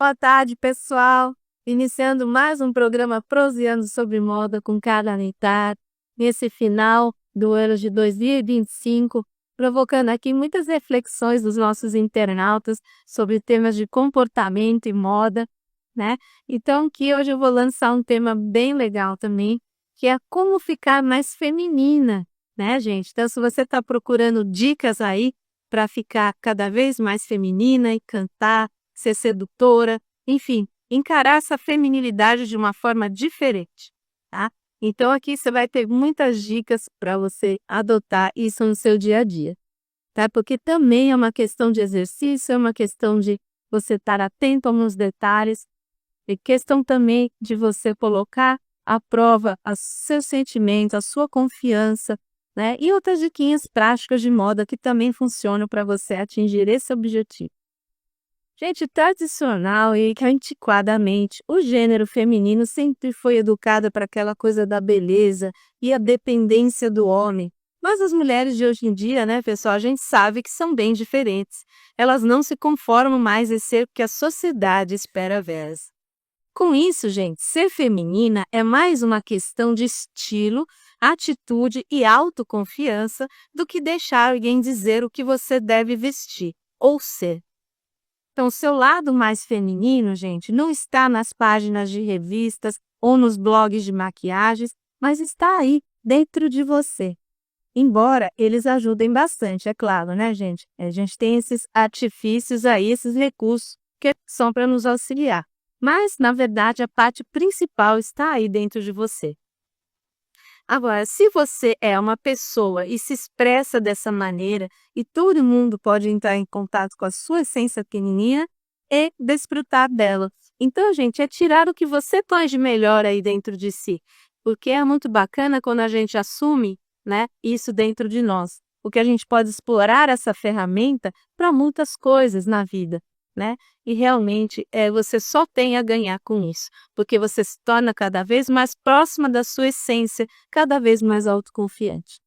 Boa tarde, pessoal. Iniciando mais um programa Proseando sobre Moda com Carla Neytar, nesse final do ano de 2025, provocando aqui muitas reflexões dos nossos internautas sobre temas de comportamento e moda, né? Então, que hoje eu vou lançar um tema bem legal também, que é como ficar mais feminina, né, gente? Então, se você está procurando dicas aí para ficar cada vez mais feminina e cantar, ser sedutora, enfim, encarar essa feminilidade de uma forma diferente, tá? Então aqui você vai ter muitas dicas para você adotar isso no seu dia a dia, tá? Porque também é uma questão de exercício, é uma questão de você estar atento a alguns detalhes, e questão também de você colocar à prova os seus sentimentos, a sua confiança, né? E outras diquinhas práticas de moda que também funcionam para você atingir esse objetivo. Gente, tradicional e antiquadamente, o gênero feminino sempre foi educado para aquela coisa da beleza e a dependência do homem. Mas as mulheres de hoje em dia, né, pessoal, a gente sabe que são bem diferentes. Elas não se conformam mais em ser o que a sociedade espera delas. Com isso, gente, ser feminina é mais uma questão de estilo, atitude e autoconfiança do que deixar alguém dizer o que você deve vestir ou ser. Então, o seu lado mais feminino, gente, não está nas páginas de revistas ou nos blogs de maquiagens, mas está aí, dentro de você. Embora eles ajudem bastante, é claro, né, gente? A gente tem esses artifícios aí, esses recursos que são para nos auxiliar. Mas, na verdade, a parte principal está aí dentro de você. Agora, se você é uma pessoa e se expressa dessa maneira, e todo mundo pode entrar em contato com a sua essência feminina e desfrutar dela. Então, gente, é tirar o que você tem de melhor aí dentro de si. Porque é muito bacana quando a gente assume, né, isso dentro de nós. Porque a gente pode explorar essa ferramenta para muitas coisas na vida, né? E realmente você só tem a ganhar com isso, porque você se torna cada vez mais próxima da sua essência, cada vez mais autoconfiante.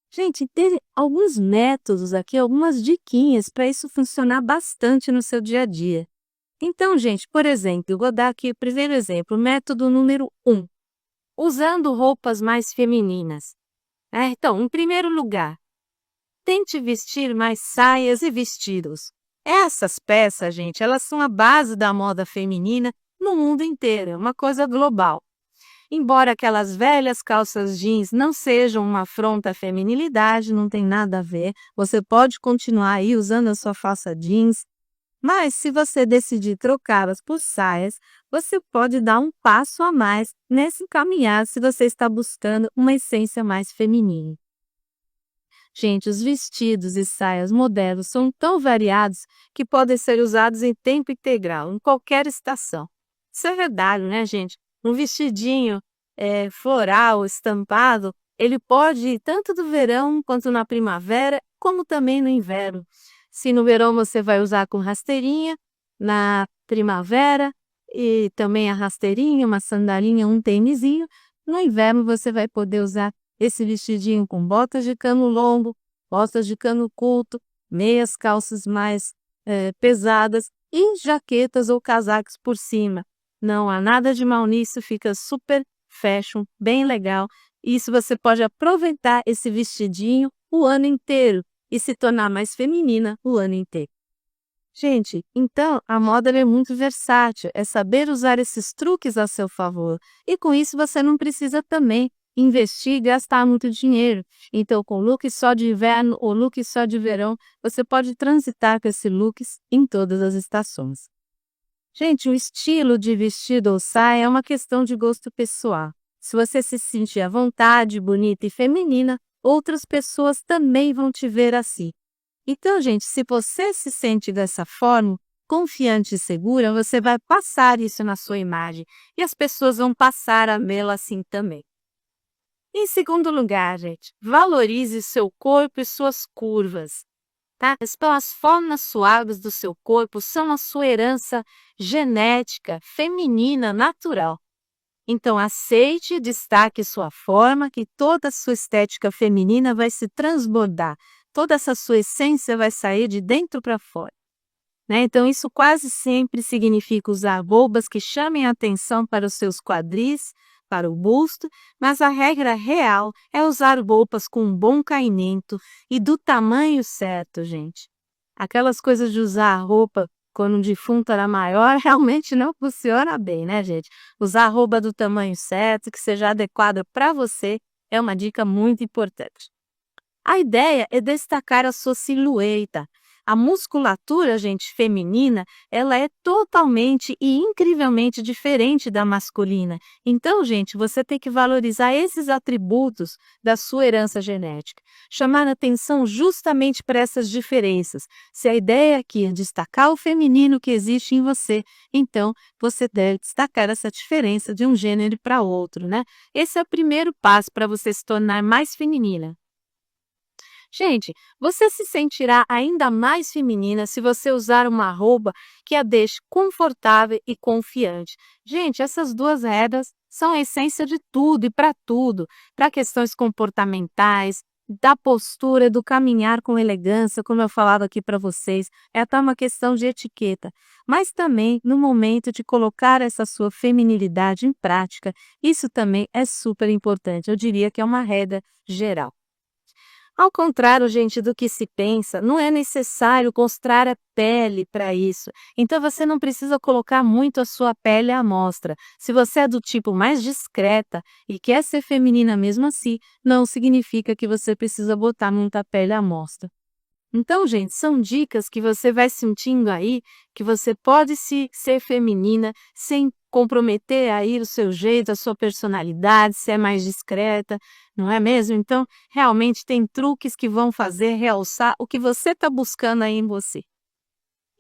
Gente, tem alguns métodos aqui, algumas diquinhas para isso funcionar bastante no seu dia a dia. Então, gente, por exemplo, eu vou dar aqui o primeiro exemplo, método número 1, usando roupas mais femininas. Então, em primeiro lugar, tente vestir mais saias e vestidos. Essas peças, gente, elas são a base da moda feminina no mundo inteiro, é uma coisa global. Embora aquelas velhas calças jeans não sejam uma afronta à feminilidade, não tem nada a ver, você pode continuar aí usando a sua calça jeans, mas se você decidir trocá-las por saias, você pode dar um passo a mais nesse caminhar se você está buscando uma essência mais feminina. Gente, os vestidos e saias modernos são tão variados que podem ser usados em tempo integral, em qualquer estação. Isso é verdade, né, gente? Um vestidinho floral, estampado, ele pode ir tanto do verão quanto na primavera, como também no inverno. Se no verão você vai usar com rasteirinha, na primavera e também a rasteirinha, uma sandalinha, um tênisinho, no inverno você vai poder usar esse vestidinho com botas de cano longo, botas de cano curto, meias calças mais pesadas e jaquetas ou casacos por cima. Não há nada de mal nisso, fica super fashion, bem legal. Isso você pode aproveitar esse vestidinho o ano inteiro e se tornar mais feminina o ano inteiro. Gente, então a moda é muito versátil, é saber usar esses truques a seu favor. E com isso você não precisa também investir e gastar muito dinheiro. Então, com look só de inverno ou look só de verão, você pode transitar com esses looks em todas as estações. Gente, o estilo de vestido ou saia é uma questão de gosto pessoal. Se você se sentir à vontade, bonita e feminina, outras pessoas também vão te ver assim. Então, gente, se você se sente dessa forma, confiante e segura, você vai passar isso na sua imagem e as pessoas vão passar a vê-la assim também. Em segundo lugar, gente, valorize seu corpo e suas curvas. Tá? Então, as formas suaves do seu corpo são a sua herança genética, feminina, natural. Então, aceite e destaque sua forma, que toda a sua estética feminina vai se transbordar. Toda essa sua essência vai sair de dentro para fora. né? Então, isso quase sempre significa usar roupas que chamem a atenção para os seus quadris, para o busto, mas a regra real é usar roupas com um bom caimento e do tamanho certo, gente. Aquelas coisas de usar roupa quando o defunto era maior realmente não funciona bem, né, gente? Usar roupa do tamanho certo, que seja adequada para você, é uma dica muito importante. A ideia é destacar a sua silhueta. A musculatura, gente, feminina, ela é totalmente e incrivelmente diferente da masculina. Então, gente, você tem que valorizar esses atributos da sua herança genética. Chamar atenção justamente para essas diferenças. Se a ideia aqui é destacar o feminino que existe em você, então você deve destacar essa diferença de um gênero para outro, né? Esse é o primeiro passo para você se tornar mais feminina. Gente, você se sentirá ainda mais feminina se você usar uma roupa que a deixe confortável e confiante. Gente, essas duas regras são a essência de tudo e para questões comportamentais, da postura, do caminhar com elegância, como eu falava aqui para vocês, é até uma questão de etiqueta, mas também no momento de colocar essa sua feminilidade em prática, isso também é super importante. Eu diria que é uma regra geral. Ao contrário, gente, do que se pensa, não é necessário mostrar a pele para isso. Então você não precisa colocar muito a sua pele à mostra. Se você é do tipo mais discreta e quer ser feminina mesmo assim, não significa que você precisa botar muita pele à mostra. Então, gente, são dicas que você vai sentindo aí que você pode ser feminina sem comprometer aí o seu jeito, a sua personalidade, ser mais discreta, não é mesmo? Então, realmente tem truques que vão fazer realçar o que você está buscando aí em você.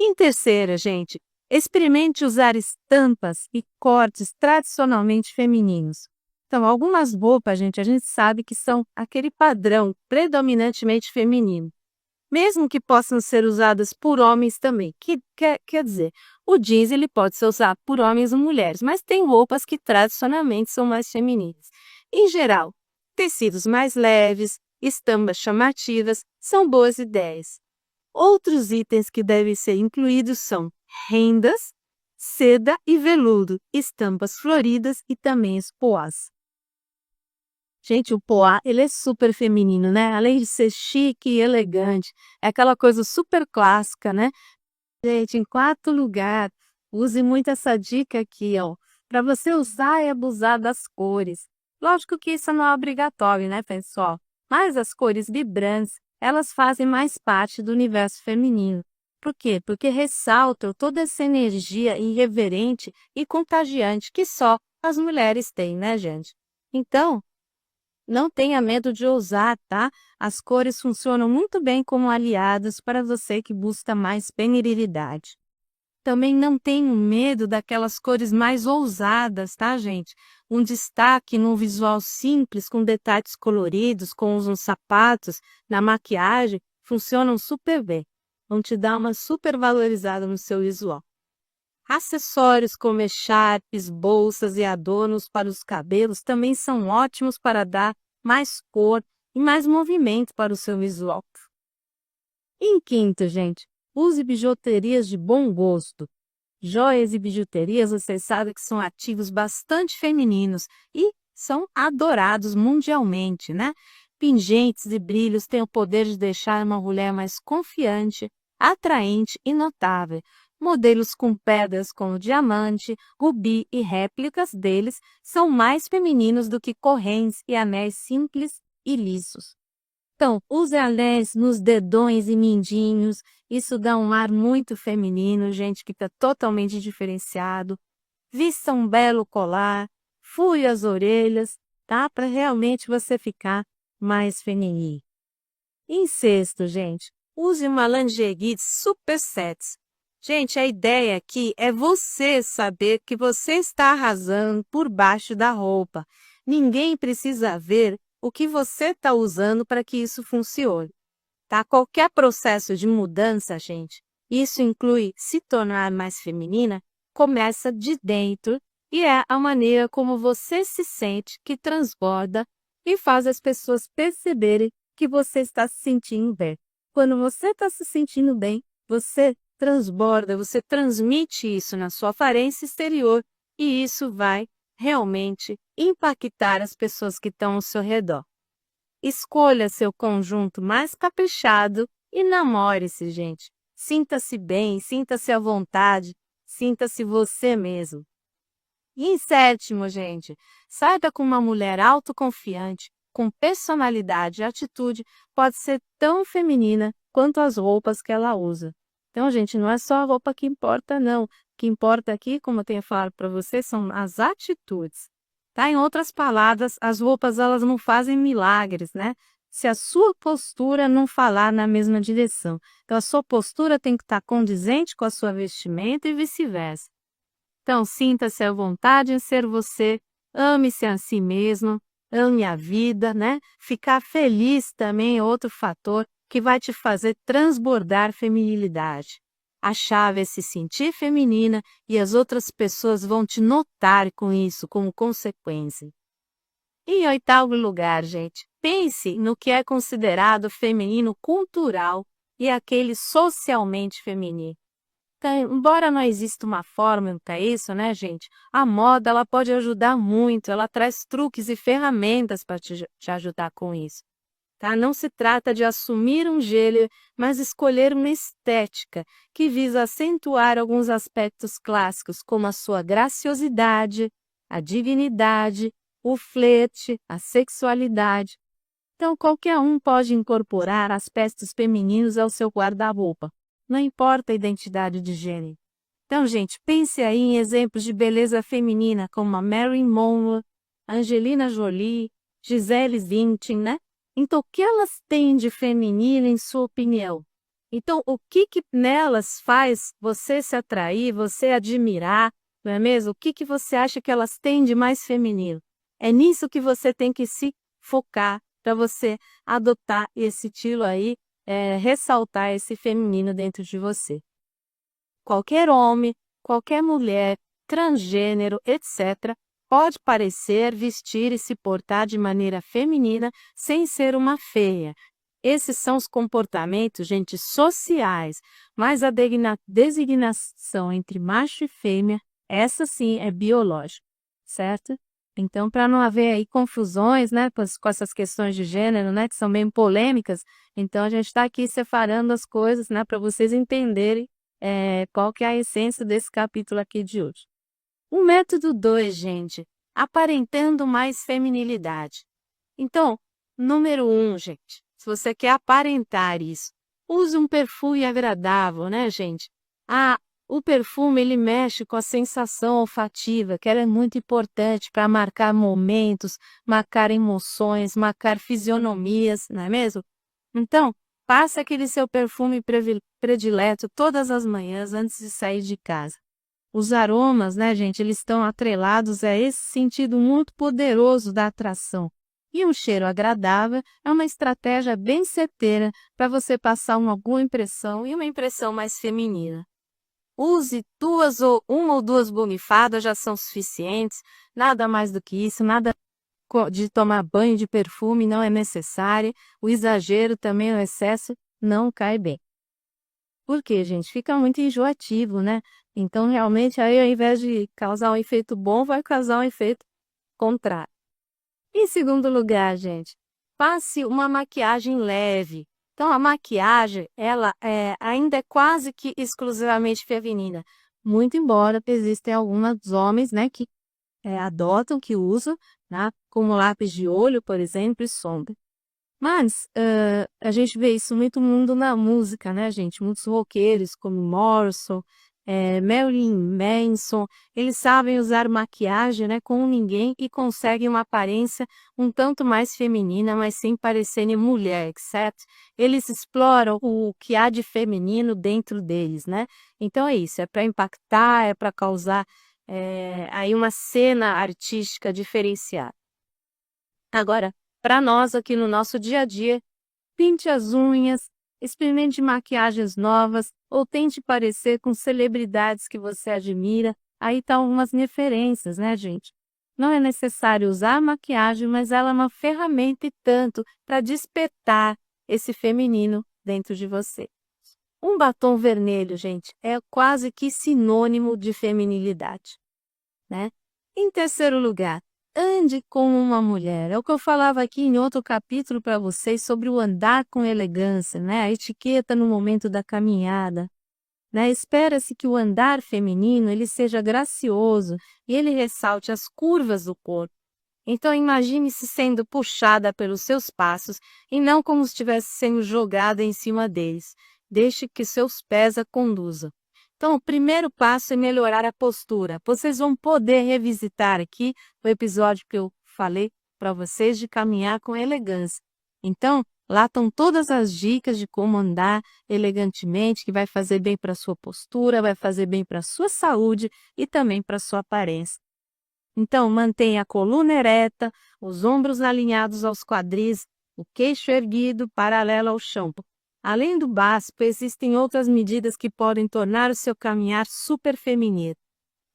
Em terceira, gente, experimente usar estampas e cortes tradicionalmente femininos. Então, algumas roupas, gente, a gente sabe que são aquele padrão predominantemente feminino mesmo que possam ser usadas por homens também. Quer dizer, o jeans ele pode ser usado por homens ou mulheres, mas tem roupas que tradicionalmente são mais femininas. Em geral, tecidos mais leves, estampas chamativas são boas ideias. Outros itens que devem ser incluídos são rendas, seda e veludo, estampas floridas e também espoás. Gente, o poá, ele é super feminino, né? Além de ser chique e elegante, é aquela coisa super clássica, né? Gente, em quarto lugar, use muito essa dica aqui, ó, para você usar e abusar das cores. Lógico que isso não é obrigatório, né, pessoal? Mas as cores vibrantes, elas fazem mais parte do universo feminino. Por quê? Porque ressaltam toda essa energia irreverente e contagiante que só as mulheres têm, né, gente? Então, não tenha medo de ousar, tá? As cores funcionam muito bem como aliadas para você que busca mais feminilidade. Também não tenha medo daquelas cores mais ousadas, tá, gente? Um destaque num visual simples, com detalhes coloridos, com uns sapatos, na maquiagem, funcionam super bem. Vão te dar uma super valorizada no seu visual. Acessórios como echarpes, bolsas e adornos para os cabelos também são ótimos para dar mais cor e mais movimento para o seu visual. Em quinto, gente, use bijuterias de bom gosto. Joias e bijuterias, vocês sabem que são ativos bastante femininos e são adorados mundialmente, né? Pingentes e brilhos têm o poder de deixar uma mulher mais confiante, atraente e notável. Modelos com pedras como diamante, rubi e réplicas deles são mais femininos do que correntes e anéis simples e lisos. Então, use anéis nos dedões e mindinhos, isso dá um ar muito feminino, gente, fica totalmente diferenciado. Vista um belo colar, fure as orelhas, tá? Para realmente você ficar mais feminino. Em sexto, gente, use uma lingerie super sexy. Gente, a ideia aqui é você saber que você está arrasando por baixo da roupa. Ninguém precisa ver o que você está usando para que isso funcione, tá? Qualquer processo de mudança, gente, isso inclui se tornar mais feminina, começa de dentro e é a maneira como você se sente que transborda e faz as pessoas perceberem que você está se sentindo bem. Quando você está se sentindo bem, você transborda, você transmite isso na sua aparência exterior e isso vai realmente impactar as pessoas que estão ao seu redor. Escolha seu conjunto mais caprichado e namore-se, gente. Sinta-se bem, sinta-se à vontade, sinta-se você mesmo. E em sétimo, gente, saiba que uma mulher autoconfiante, com personalidade e atitude, pode ser tão feminina quanto as roupas que ela usa. Então, gente, não é só a roupa que importa, não. O que importa aqui, como eu tenho falado para vocês, são as atitudes. Tá? Em outras palavras, as roupas elas não fazem milagres, né? Se a sua postura não falar na mesma direção. Então, a sua postura tem que estar condizente com a sua vestimenta e vice-versa. Então, sinta-se à vontade em ser você, ame-se a si mesmo, ame a vida, né? Ficar feliz também é outro fator que vai te fazer transbordar feminilidade. A chave é se sentir feminina e as outras pessoas vão te notar com isso como consequência. E em oitavo lugar, gente, pense no que é considerado feminino cultural e aquele socialmente feminino. Então, embora não exista uma fórmula para isso, né, gente? A moda ela pode ajudar muito, ela traz truques e ferramentas para te ajudar com isso. Tá? Não se trata de assumir um gênero, mas escolher uma estética que visa acentuar alguns aspectos clássicos, como a sua graciosidade, a dignidade, o flerte, a sexualidade. Então, qualquer um pode incorporar aspectos femininos ao seu guarda-roupa. Não importa a identidade de gênero. Então, gente, pense aí em exemplos de beleza feminina como a Marilyn Monroe, Angelina Jolie, Gisele Bündchen, né? Então, o que elas têm de feminino em sua opinião? Então, o que nelas faz você se atrair, você admirar, não é mesmo? O que você acha que elas têm de mais feminino? É nisso que você tem que se focar para você adotar esse estilo aí, ressaltar esse feminino dentro de você. Qualquer homem, qualquer mulher, transgênero, etc., pode parecer, vestir e se portar de maneira feminina sem ser uma feia. Esses são os comportamentos, gente, sociais, mas a designação entre macho e fêmea, essa sim é biológica, certo? Então, para não haver aí confusões, né, com essas questões de gênero, né, que são meio polêmicas, então a gente está aqui separando as coisas, né, para vocês entenderem qual que é a essência desse capítulo aqui de hoje. O método 2, gente, aparentando mais feminilidade. Então, número 1, gente, se você quer aparentar isso, use um perfume agradável, né, gente? O perfume, ele mexe com a sensação olfativa, que ela é muito importante para marcar momentos, marcar emoções, marcar fisionomias, não é mesmo? Então, passe aquele seu perfume predileto todas as manhãs antes de sair de casa. Os aromas, né, gente, eles estão atrelados a esse sentido muito poderoso da atração. E um cheiro agradável é uma estratégia bem certeira para você passar uma boa impressão e uma impressão mais feminina. Use uma ou duas borrifadas já são suficientes, nada mais do que isso, nada de tomar banho de perfume não é necessário, o exagero também, o excesso, não cai bem. Por quê, gente? Fica muito enjoativo, né? Então, realmente, aí ao invés de causar um efeito bom, vai causar um efeito contrário. Em segundo lugar, gente, passe uma maquiagem leve. Então, a maquiagem, ela ainda é quase que exclusivamente feminina. Muito embora existem alguns homens, né, que adotam, que usam, né, como lápis de olho, por exemplo, e sombra. Mas a gente vê isso muito no mundo na música, né, gente? Muitos roqueiros, como Morrison, Marilyn Manson, eles sabem usar maquiagem, né, como ninguém e conseguem uma aparência um tanto mais feminina, mas sem parecerem mulher, certo? Eles exploram o que há de feminino dentro deles, né? Então é isso, é para impactar, é para causar aí uma cena artística diferenciada. Agora, para nós aqui no nosso dia a dia, pinte as unhas, experimente maquiagens novas ou tente parecer com celebridades que você admira. Aí estão algumas referências, né, gente? Não é necessário usar maquiagem, mas ela é uma ferramenta e tanto para despertar esse feminino dentro de você. Um batom vermelho, gente, é quase que sinônimo de feminilidade, né? Em terceiro lugar, ande como uma mulher. É o que eu falava aqui em outro capítulo para vocês sobre o andar com elegância, né? A etiqueta no momento da caminhada, né? Espera-se que o andar feminino ele seja gracioso e ele ressalte as curvas do corpo. Então imagine-se sendo puxada pelos seus passos e não como se estivesse sendo jogada em cima deles. Deixe que seus pés a conduzam. Então, o primeiro passo é melhorar a postura. Vocês vão poder revisitar aqui o episódio que eu falei para vocês de caminhar com elegância. Então, lá estão todas as dicas de como andar elegantemente, que vai fazer bem para a sua postura, vai fazer bem para a sua saúde e também para a sua aparência. Então, mantenha a coluna ereta, os ombros alinhados aos quadris, o queixo erguido, paralelo ao chão. Além do básico, existem outras medidas que podem tornar o seu caminhar super feminino.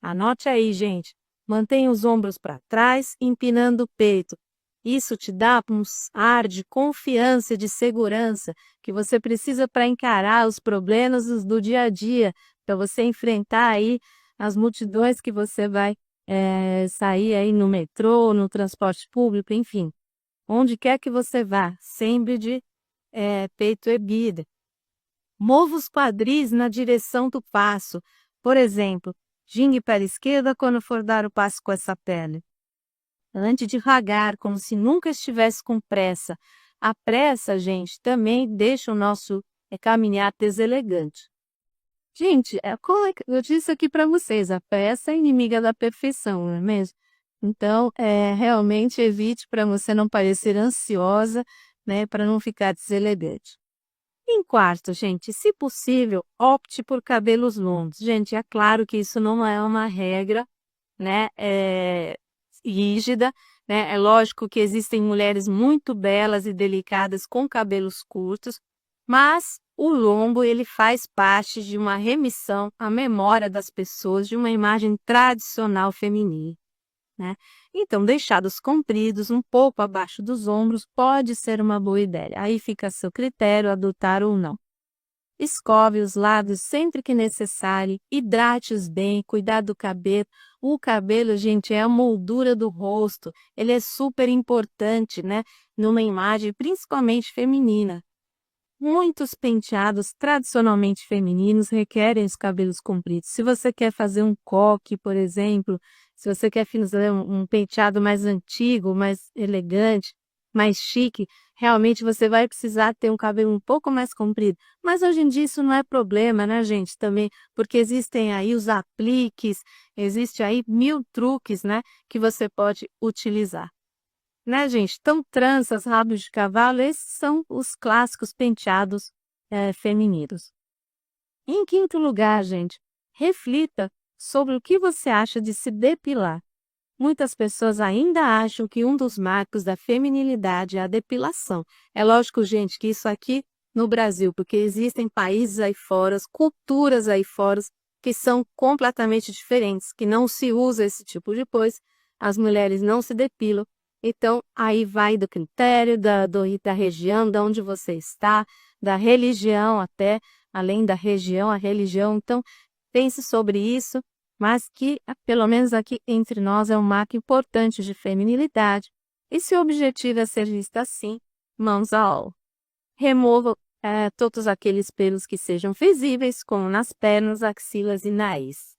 Anote aí, gente. Mantenha os ombros para trás, empinando o peito. Isso te dá um ar de confiança e de segurança que você precisa para encarar os problemas do dia a dia, para você enfrentar aí as multidões que você vai sair aí no metrô, no transporte público, enfim. Onde quer que você vá, sempre de peito erguido. Mova os quadris na direção do passo. Por exemplo, gingue para a esquerda quando for dar o passo com essa perna. Ande devagar, como se nunca estivesse com pressa. A pressa, gente, também deixa o nosso caminhar deselegante. Gente, eu disse aqui para vocês, a pressa é inimiga da perfeição, não é mesmo? Então, realmente evite para você não parecer ansiosa, né, para não ficar deselegante. Em quarto, gente, se possível, opte por cabelos longos. Gente, é claro que isso não é uma regra, né, rígida, né? É lógico que existem mulheres muito belas e delicadas com cabelos curtos, mas o lombo ele faz parte de uma remissão à memória das pessoas de uma imagem tradicional feminina, né? Então, deixados compridos um pouco abaixo dos ombros pode ser uma boa ideia. Aí fica a seu critério adotar ou não. Escove os lábios sempre que necessário, hidrate-os bem, cuidar do cabelo. O cabelo, gente, é a moldura do rosto. Ele é super importante, né? Numa imagem principalmente feminina. Muitos penteados tradicionalmente femininos requerem os cabelos compridos. Se você quer fazer um coque, por exemplo, se você quer fazer um penteado mais antigo, mais elegante, mais chique, realmente você vai precisar ter um cabelo um pouco mais comprido. Mas hoje em dia isso não é problema, né, gente? Também, porque existem aí os apliques, existe aí 1000 truques, né, que você pode utilizar. Né, gente? Então, tranças, rabos de cavalo, esses são os clássicos penteados femininos. Em quinto lugar, gente, reflita sobre o que você acha de se depilar. Muitas pessoas ainda acham que um dos marcos da feminilidade é a depilação. É lógico, gente, que isso aqui no Brasil, porque existem países aí fora, culturas aí fora, que são completamente diferentes, que não se usa esse tipo de coisa, as mulheres não se depilam. Então, aí vai do critério, da região, de onde você está, da religião até, além da região, a religião. Então, pense sobre isso, mas que, pelo menos aqui entre nós, é um marco importante de feminilidade. E se o objetivo é ser vista assim, mãos à obra. Remova todos aqueles pelos que sejam visíveis, como nas pernas, axilas e nariz.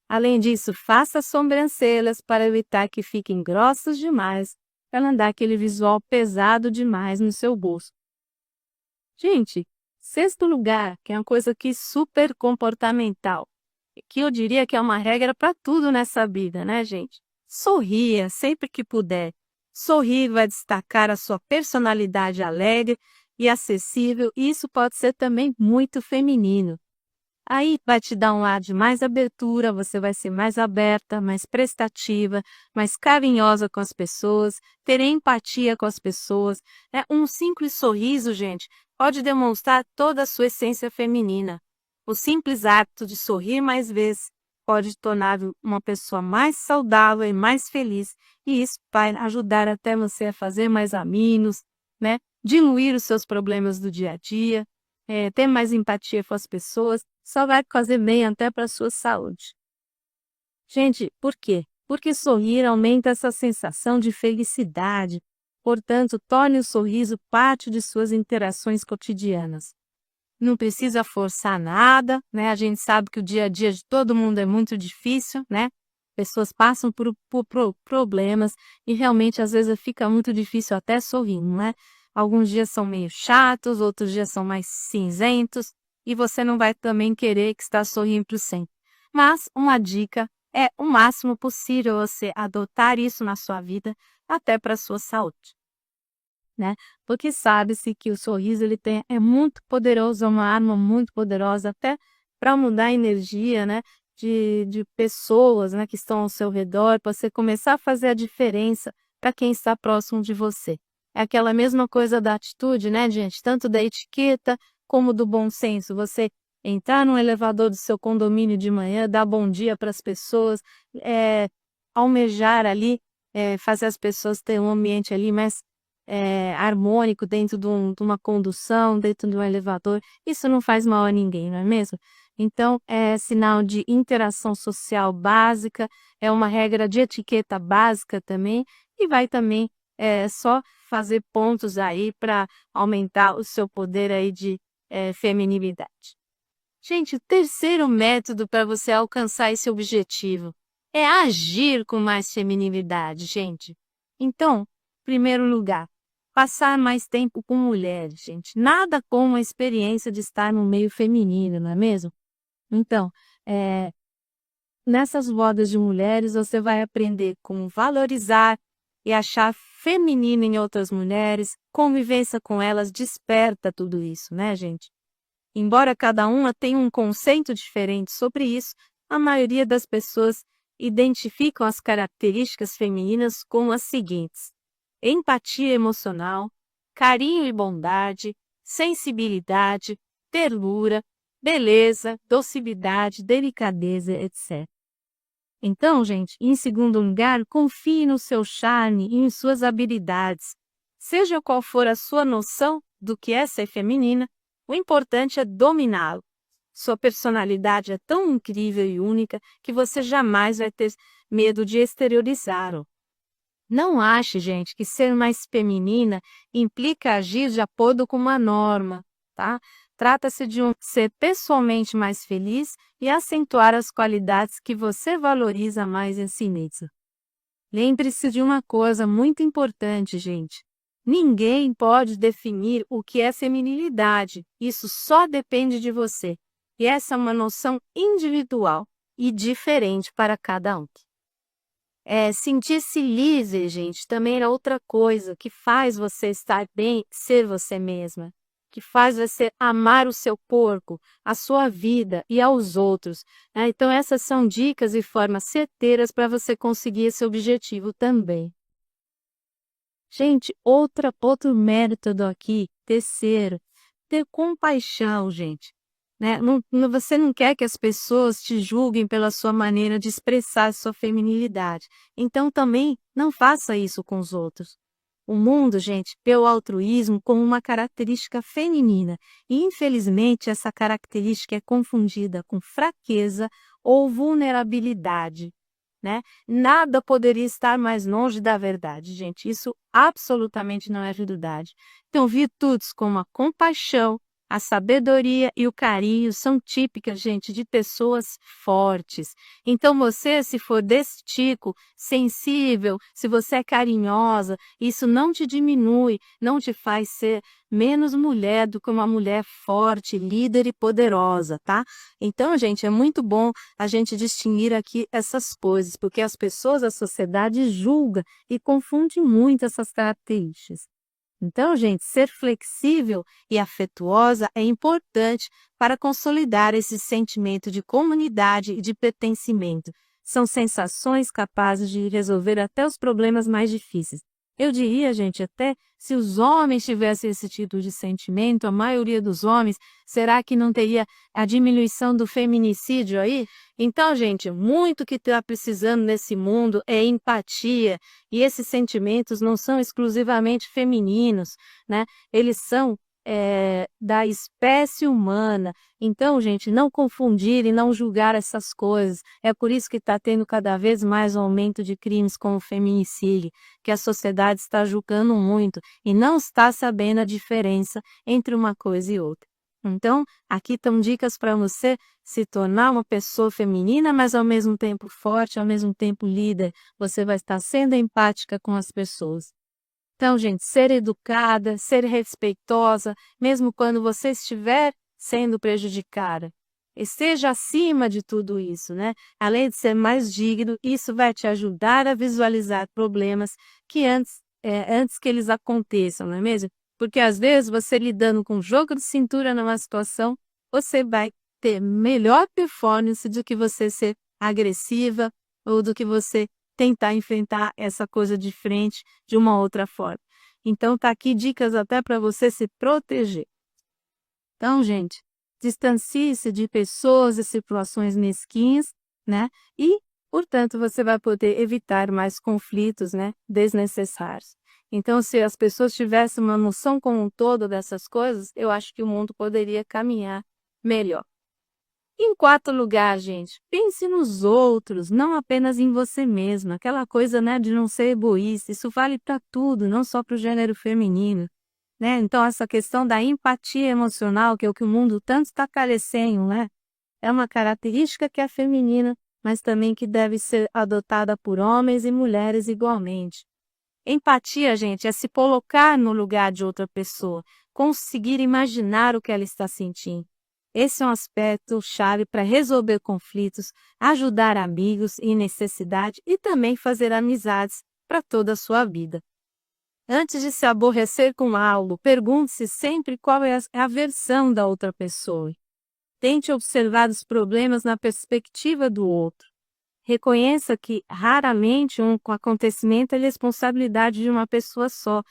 Além disso, faça sobrancelhas para evitar que fiquem grossas demais, para não dar aquele visual pesado demais no seu bolso. Gente, sexto lugar, que é uma coisa aqui super comportamental, que eu diria que é uma regra para tudo nessa vida, né, gente? Sorria sempre que puder. Sorrir vai destacar a sua personalidade alegre e acessível, e isso pode ser também muito feminino. Aí vai te dar um ar de mais abertura, você vai ser mais aberta, mais prestativa, mais carinhosa com as pessoas, ter empatia com as pessoas. Um simples sorriso, gente, pode demonstrar toda a sua essência feminina. O simples ato de sorrir mais vezes pode tornar uma pessoa mais saudável e mais feliz, e isso vai ajudar até você a fazer mais amigos, né? Diluir os seus problemas do dia a dia. ter mais empatia com as pessoas, só vai fazer bem até para a sua saúde. Gente, por quê? Porque sorrir aumenta essa sensação de felicidade. Portanto, torne o sorriso parte de suas interações cotidianas. Não precisa forçar nada, né? A gente sabe que o dia a dia de todo mundo é muito difícil, né? Pessoas passam por problemas e realmente às vezes fica muito difícil até sorrir, não é? Alguns dias são meio chatos, outros dias são mais cinzentos e você não vai também querer que está sorrindo sempre. Mas uma dica é o máximo possível você adotar isso na sua vida, até para a sua saúde, né? Porque sabe-se que o sorriso é muito poderoso, é uma arma muito poderosa até para mudar a energia, né? De pessoas, né, que estão ao seu redor, para você começar a fazer a diferença para quem está próximo de você. É aquela mesma coisa da atitude, né, gente? Tanto da etiqueta como do bom senso. Você entrar no elevador do seu condomínio de manhã, dar bom dia para as pessoas, almejar ali, fazer as pessoas terem um ambiente ali mais harmônico dentro de uma condução, dentro de um elevador. Isso não faz mal a ninguém, não é mesmo? Então, é sinal de interação social básica, é uma regra de etiqueta básica também, e vai também só fazer pontos aí para aumentar o seu poder aí de feminilidade. Gente, o terceiro método para você alcançar esse objetivo é agir com mais feminilidade, gente. Então, em primeiro lugar, passar mais tempo com mulheres, gente. Nada como a experiência de estar no meio feminino, não é mesmo? Então, nessas rodas de mulheres, você vai aprender como valorizar e achar feminino em outras mulheres. Convivência com elas desperta tudo isso, né, gente? Embora cada uma tenha um conceito diferente sobre isso, a maioria das pessoas identificam as características femininas como as seguintes: empatia emocional, carinho e bondade, sensibilidade, ternura, beleza, docilidade, delicadeza, etc. Então, gente, em segundo lugar, confie no seu charme e em suas habilidades. Seja qual for a sua noção do que é ser feminina, o importante é dominá-lo. Sua personalidade é tão incrível e única que você jamais vai ter medo de exteriorizá-lo. Não ache, gente, que ser mais feminina implica agir de acordo com uma norma, tá? Trata-se de ser pessoalmente mais feliz e acentuar as qualidades que você valoriza mais em si mesmo. Lembre-se de uma coisa muito importante, gente. Ninguém pode definir o que é feminilidade. Isso só depende de você. E essa é uma noção individual e diferente para cada um. Sentir-se livre, gente, também é outra coisa que faz você estar bem, ser você mesma, que faz você amar o seu corpo, a sua vida e aos outros, né? Então, essas são dicas e formas certeiras para você conseguir esse objetivo também. Gente, outro método aqui, terceiro, ter compaixão, gente. Né? Você não quer que as pessoas te julguem pela sua maneira de expressar sua feminilidade. Então também não faça isso com os outros. O mundo, gente, vê o altruísmo como uma característica feminina e, infelizmente, essa característica é confundida com fraqueza ou vulnerabilidade, né? Nada poderia estar mais longe da verdade, gente. Isso absolutamente não é verdade. Então, virtudes como a compaixão, a sabedoria e o carinho são típicas, gente, de pessoas fortes. Então, você, se for desse tipo, sensível, se você é carinhosa, isso não te diminui, não te faz ser menos mulher do que uma mulher forte, líder e poderosa, tá? Então, gente, é muito bom a gente distinguir aqui essas coisas, porque as pessoas, a sociedade julga e confunde muito essas características. Então, gente, ser flexível e afetuosa é importante para consolidar esse sentimento de comunidade e de pertencimento. São sensações capazes de resolver até os problemas mais difíceis. Eu diria, gente, até se os homens tivessem esse tipo de sentimento, a maioria dos homens, será que não teria a diminuição do feminicídio aí? Então, gente, muito que está precisando nesse mundo é empatia, e esses sentimentos não são exclusivamente femininos, né? Eles são da espécie humana. Então, gente, não confundir e não julgar essas coisas. É por isso que está tendo cada vez mais um aumento de crimes como o feminicídio, que a sociedade está julgando muito e não está sabendo a diferença entre uma coisa e outra. Então, aqui estão dicas para você se tornar uma pessoa feminina, mas ao mesmo tempo forte, ao mesmo tempo líder. Você vai estar sendo empática com as pessoas. Então, gente, ser educada, ser respeitosa, mesmo quando você estiver sendo prejudicada. Esteja acima de tudo isso, né? Além de ser mais digno, isso vai te ajudar a visualizar problemas que antes que eles aconteçam, não é mesmo? Porque às vezes você lidando com jogo de cintura numa situação, você vai ter melhor performance do que você ser agressiva ou do que você tentar enfrentar essa coisa de frente de uma outra forma. Então, tá aqui dicas até para você se proteger. Então, gente, distancie-se de pessoas e situações mesquinhas, né? E, portanto, você vai poder evitar mais conflitos, né, desnecessários. Então, se as pessoas tivessem uma noção como um todo dessas coisas, eu acho que o mundo poderia caminhar melhor. Em quarto lugar, gente, pense nos outros, não apenas em você mesma. Aquela coisa, né, de não ser egoísta. Isso vale para tudo, não só para o gênero feminino, né? Então, essa questão da empatia emocional, que é o que o mundo tanto está carecendo, né? É uma característica que é feminina, mas também que deve ser adotada por homens e mulheres igualmente. Empatia, gente, é se colocar no lugar de outra pessoa, conseguir imaginar o que ela está sentindo. Esse é um aspecto chave para resolver conflitos, ajudar amigos em necessidade e também fazer amizades para toda a sua vida. Antes de se aborrecer com algo, pergunte-se sempre qual é a versão da outra pessoa. Tente observar os problemas na perspectiva do outro. Reconheça que raramente um acontecimento é responsabilidade de uma pessoa só.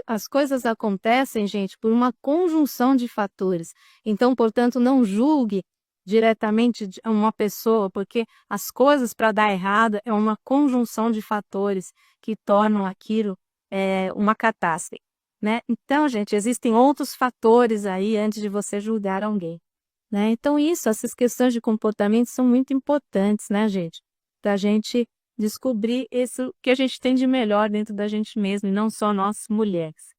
As coisas acontecem, gente, por uma conjunção de fatores. Então, portanto, não julgue diretamente uma pessoa, porque as coisas para dar errado é uma conjunção de fatores que tornam aquilo uma catástrofe, né? Então, gente, existem outros fatores aí antes de você julgar alguém, né? Então, essas questões de comportamento são muito importantes, né, gente? Da gente descobrir isso que a gente tem de melhor dentro da gente mesmo, e não só nós mulheres.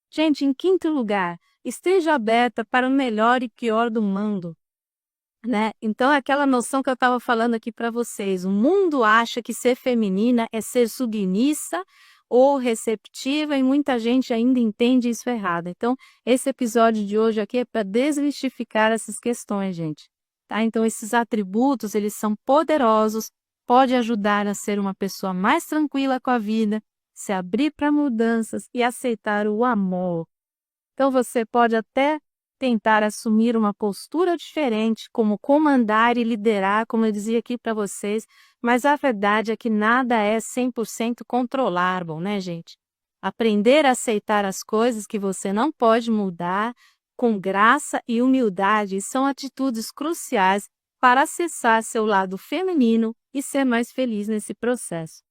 Gente, em quinto lugar, esteja aberta para o melhor e pior do mundo, né? Então, é aquela noção que eu estava falando aqui para vocês. O mundo acha que ser feminina é ser submissa ou receptiva, e muita gente ainda entende isso errado. Então, esse episódio de hoje aqui é para desmistificar essas questões, gente. Tá? Então, esses atributos, eles são poderosos, pode ajudar a ser uma pessoa mais tranquila com a vida, se abrir para mudanças e aceitar o amor. Então, você pode até tentar assumir uma postura diferente, como comandar e liderar, como eu dizia aqui para vocês, mas a verdade é que nada é 100% controlável, né, gente? Aprender a aceitar as coisas que você não pode mudar, com graça e humildade, são atitudes cruciais para acessar seu lado feminino e ser mais feliz nesse processo.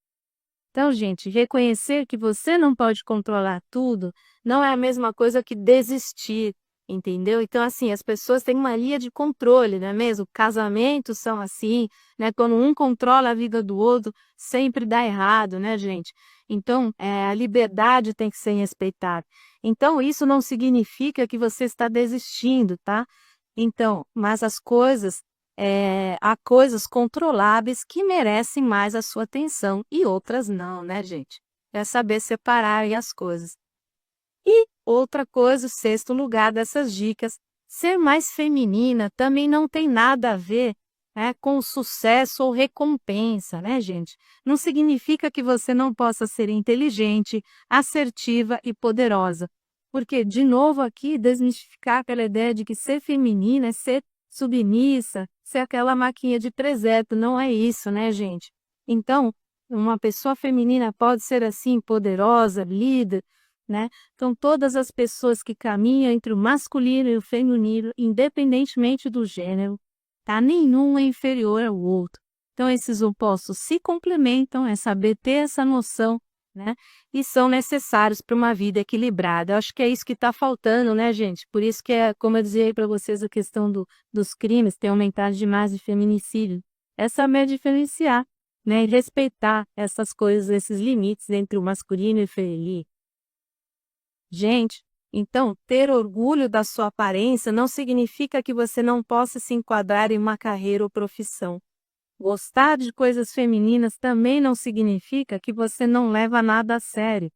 Então, gente, reconhecer que você não pode controlar tudo não é a mesma coisa que desistir, entendeu? Então, assim, as pessoas têm mania de controle, não é mesmo? Casamentos são assim, né? Quando um controla a vida do outro, sempre dá errado, né, gente? Então, a liberdade tem que ser respeitada. Então, isso não significa que você está desistindo, tá? Então, mas há coisas controláveis que merecem mais a sua atenção e outras não, né, gente? É saber separar aí as coisas. E outra coisa, o sexto lugar dessas dicas, ser mais feminina também não tem nada a ver, né, com sucesso ou recompensa, né, gente? Não significa que você não possa ser inteligente, assertiva e poderosa. Porque, de novo aqui, desmistificar aquela ideia de que ser feminina é ser submissa, ser aquela maquinha de presépio, não é isso, né, gente? Então, uma pessoa feminina pode ser assim, poderosa, líder, né? Então, todas as pessoas que caminham entre o masculino e o feminino, independentemente do gênero, tá? Nenhum é inferior ao outro. Então, esses opostos se complementam, é saber ter essa noção né? E são necessários para uma vida equilibrada. Eu acho que é isso que está faltando, né, gente? Por isso que como eu dizia para vocês, a questão dos crimes tem aumentado demais de feminicídio. É saber diferenciar, né? E respeitar essas coisas, esses limites entre o masculino e o feminino. Gente, então, ter orgulho da sua aparência não significa que você não possa se enquadrar em uma carreira ou profissão. Gostar de coisas femininas também não significa que você não leva nada a sério.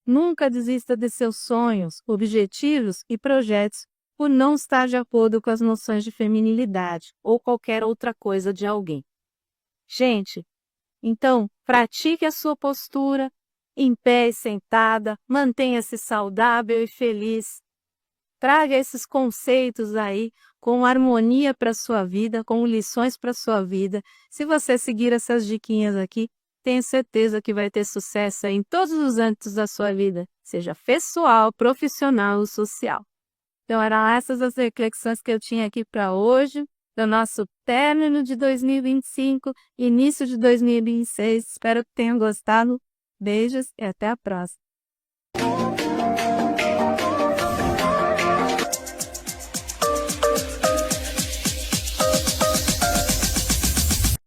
Nunca desista de seus sonhos, objetivos e projetos por não estar de acordo com as noções de feminilidade ou qualquer outra coisa de alguém. Gente, então, pratique a sua postura, em pé e sentada, mantenha-se saudável e feliz. Traga esses conceitos aí com harmonia para a sua vida, com lições para a sua vida. Se você seguir essas diquinhas aqui, tenho certeza que vai ter sucesso em todos os âmbitos da sua vida, seja pessoal, profissional ou social. Então, eram essas as reflexões que eu tinha aqui para hoje, do nosso término de 2025, início de 2026. Espero que tenham gostado. Beijos e até a próxima.